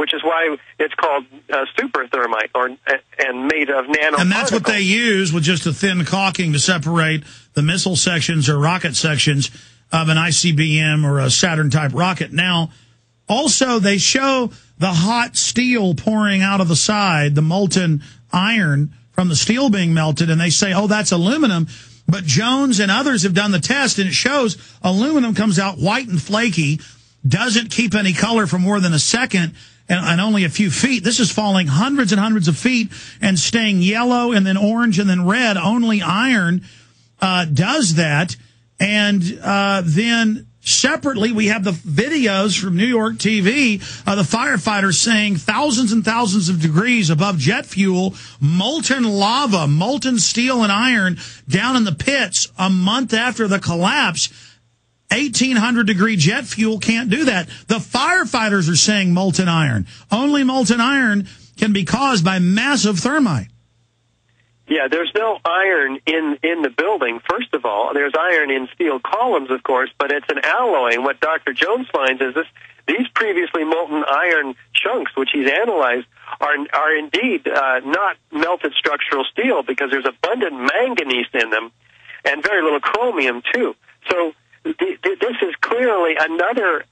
which is why it's called super thermite and made of nanoparticles. And that's what they use with just a thin caulking to separate the missile sections or rocket sections of an ICBM or a Saturn-type rocket. Now, also, they show the hot steel pouring out of the side, the molten iron from the steel being melted, and they say, oh, that's aluminum. But Jones and others have done the test, and it shows aluminum comes out white and flaky, doesn't keep any color for more than a second, and only a few feet. This is falling hundreds and hundreds of feet and staying yellow and then orange and then red. Only iron does that. And then separately, we have the videos from New York TV of the firefighters saying thousands and thousands of degrees above jet fuel, molten lava, molten steel and iron down in the pits a month after the collapse. 1,800-degree jet fuel can't do that. The firefighters are saying molten iron. Only molten iron can be caused by massive thermite. Yeah, there's no iron in the building, first of all. There's iron in steel columns, of course, but it's an alloy. And what Dr. Jones finds is these previously molten iron chunks, which he's analyzed, are indeed not melted structural steel because there's abundant manganese in them and very little chromium, too. So this is clearly another,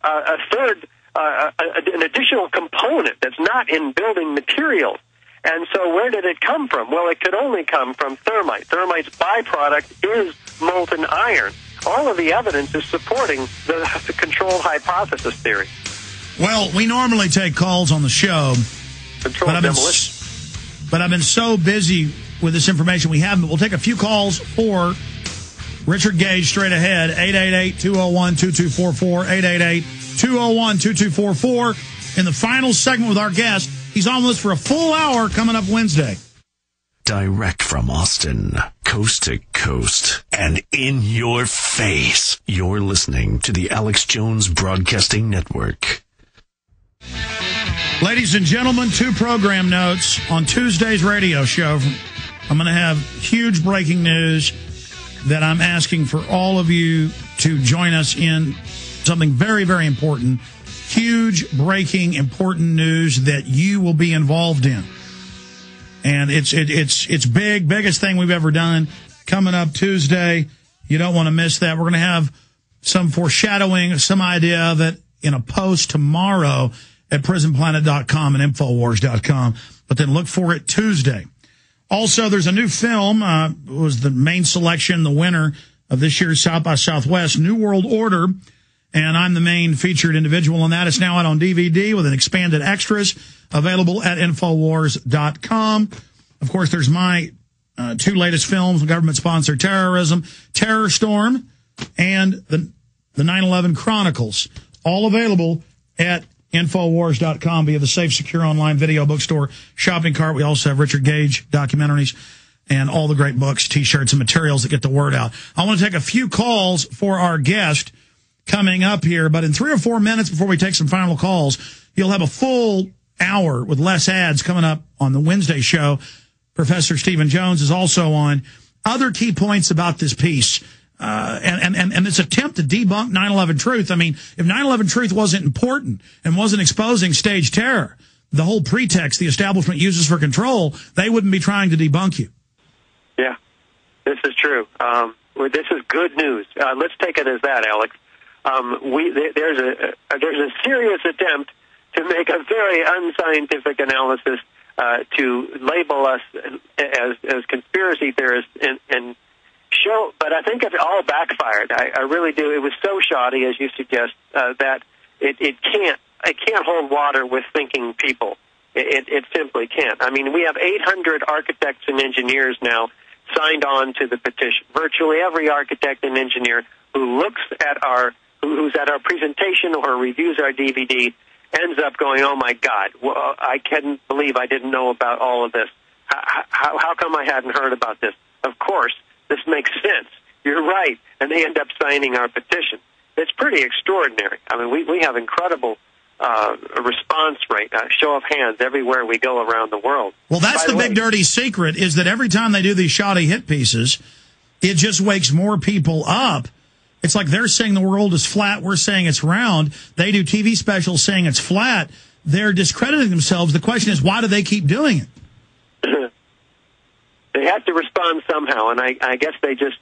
an additional component that's not in building materials. And so where did it come from? Well, it could only come from thermite. Thermite's byproduct is molten iron. All of the evidence is supporting the controlled hypothesis theory. Well, we normally take calls on the show, but I've been so busy with this information we haven't. But we'll take a few calls for Richard Gage straight ahead, 888-201-2244, 888-201-2244. In the final segment with our guest, he's on with us for a full hour coming up Wednesday. Direct from Austin, coast to coast, and in your face. You're listening to the Alex Jones Broadcasting Network. Ladies and gentlemen, 2 program notes on Tuesday's radio show. I'm going to have huge breaking news that I'm asking for all of you to join us in. Something very, very important. Huge, breaking, important news that you will be involved in. And it's big, biggest thing we've ever done. Coming up Tuesday. You don't want to miss that. We're going to have some foreshadowing, some idea of it in a post tomorrow at prisonplanet.com and Infowars.com. But then look for it Tuesday. Also, there's a new film. It was the main selection, the winner of this year's South by Southwest, New World Order. And I'm the main featured individual in that. It's now out on DVD with an expanded extras available at Infowars.com. Of course, there's my 2 latest films, government-sponsored terrorism, Terror Storm, and the 9/11 Chronicles, all available at Infowars.com via the safe, secure online video bookstore shopping cart. We also have Richard Gage documentaries and all the great books, T-shirts, and materials that get the word out. I want to take a few calls for our guest coming up here, but in 3 or 4 minutes before we take some final calls, you'll have a full hour with less ads coming up on the Wednesday show. Professor Stephen Jones is also on. Other key points about this piece and this attempt to debunk 9/11 Truth. I mean, if 9/11 Truth wasn't important and wasn't exposing stage terror, the whole pretext the establishment uses for control, they wouldn't be trying to debunk you. Yeah, this is true. This is good news. Let's take it as that, Alex. There's a serious attempt to make a very unscientific analysis to label us as conspiracy theorists and show. But I think it all backfired. I really do. It was so shoddy, as you suggest, that it can't hold water with thinking people. It simply can't. I mean, we have 800 architects and engineers now signed on to the petition. Virtually every architect and engineer who's at our presentation or reviews our DVD ends up going, oh, my God, well, I can't believe I didn't know about all of this. How come I hadn't heard about this? Of course, this makes sense. You're right. And they end up signing our petition. It's pretty extraordinary. I mean, we have incredible response rate, show of hands everywhere we go around the world. Well, that's the big dirty secret, is that every time they do these shoddy hit pieces, it just wakes more people up. It's like they're saying the world is flat, we're saying it's round. They do TV specials saying it's flat. they're discrediting themselves. The question is, why do they keep doing it? They have to respond somehow, and I guess they just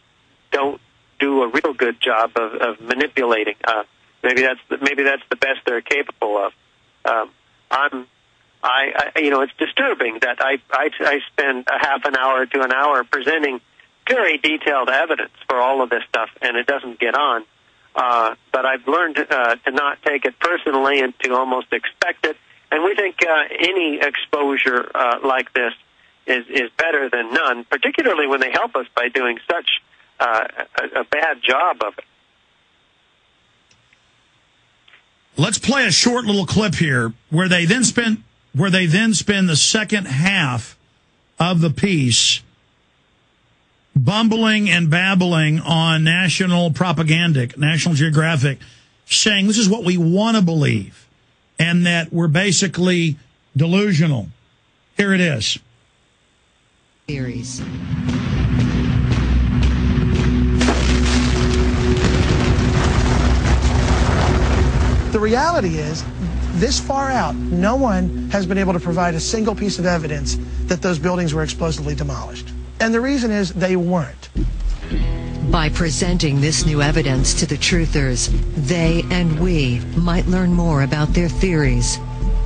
don't do a real good job of manipulating. Maybe that's the best they're capable of. It's disturbing that I spend a half an hour to an hour presenting very detailed evidence for all of this stuff, and it doesn't get on. But I've learned to not take it personally and to almost expect it. And we think any exposure like this is better than none, particularly when they help us by doing such a bad job of it. Let's play a short little clip here where they then spend the second half of the piece bumbling and babbling on National Geographic, saying this is what we want to believe and that we're basically delusional. Here it is. Theories. The reality is, this far out, no one has been able to provide a single piece of evidence that those buildings were explosively demolished. And the reason is they weren't. By presenting this new evidence to the truthers, they and we might learn more about their theories,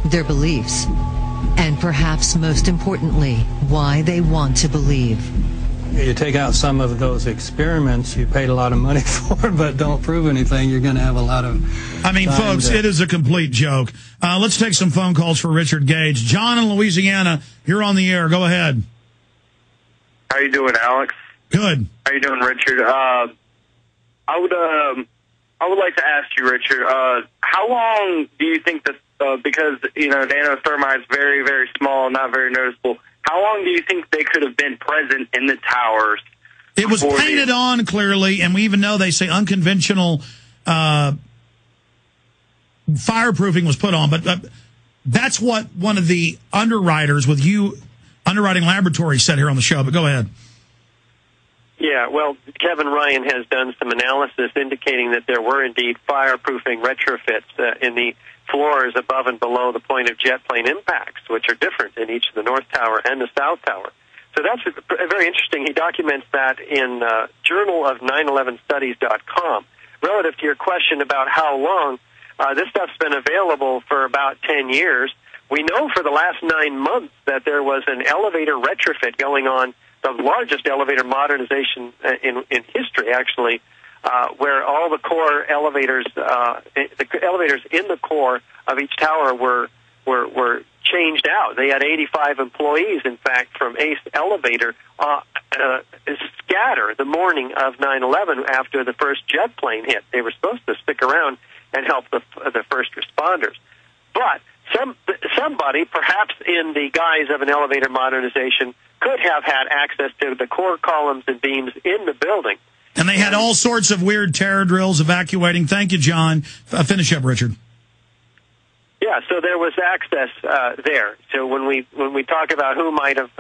their beliefs, and perhaps most importantly, why they want to believe. You take out some of those experiments you paid a lot of money for, but don't prove anything, you're going to have a lot of folks, it is a complete joke. Let's take some phone calls for Richard Gage. John in Louisiana, you're on the air. Go ahead. How you doing, Alex? Good. How you doing, Richard? I would like to ask you, Richard, how long do you think that, because, the nanothermite is very, very small, not very noticeable, how long do you think they could have been present in the towers? It was painted on clearly, and we even know they say unconventional fireproofing was put on, but that's what one of the underwriters with Underwriting Laboratory said here on the show, but go ahead. Yeah, well, Kevin Ryan has done some analysis indicating that there were indeed fireproofing retrofits in the floors above and below the point of jet plane impacts, which are different in each of the North Tower and the South Tower. So that's very interesting. He documents that in Journal of 9/11studies.com. Relative to your question about how long, this stuff's been available for about 10 years. We know for the last 9 months that there was an elevator retrofit going on, the largest elevator modernization in history, actually, where all the core elevators, the elevators in the core of each tower were changed out. They had 85 employees, in fact, from Ace Elevator scatter the morning of 9/11 after the first jet plane hit. They were supposed to stick around and help the first responders. But somebody, perhaps in the guise of an elevator modernization, could have had access to the core columns and beams in the building. And they had all sorts of weird terror drills evacuating. Thank you, John. Finish up, Richard. Yeah, so there was access there. So when we talk about who might have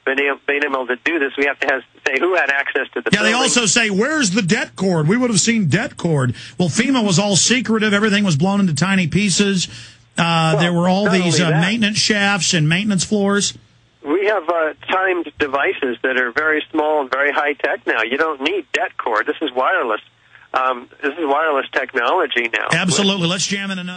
been able to do this, we have to say who had access to the building. They also say, where's the det cord? We would have seen det cord. Well, FEMA was all secretive. Everything was blown into tiny pieces. There were all these maintenance shafts and maintenance floors. We have timed devices that are very small and very high-tech now. You don't need det cord. This is wireless. This is wireless technology now. Absolutely. Let's jam in another.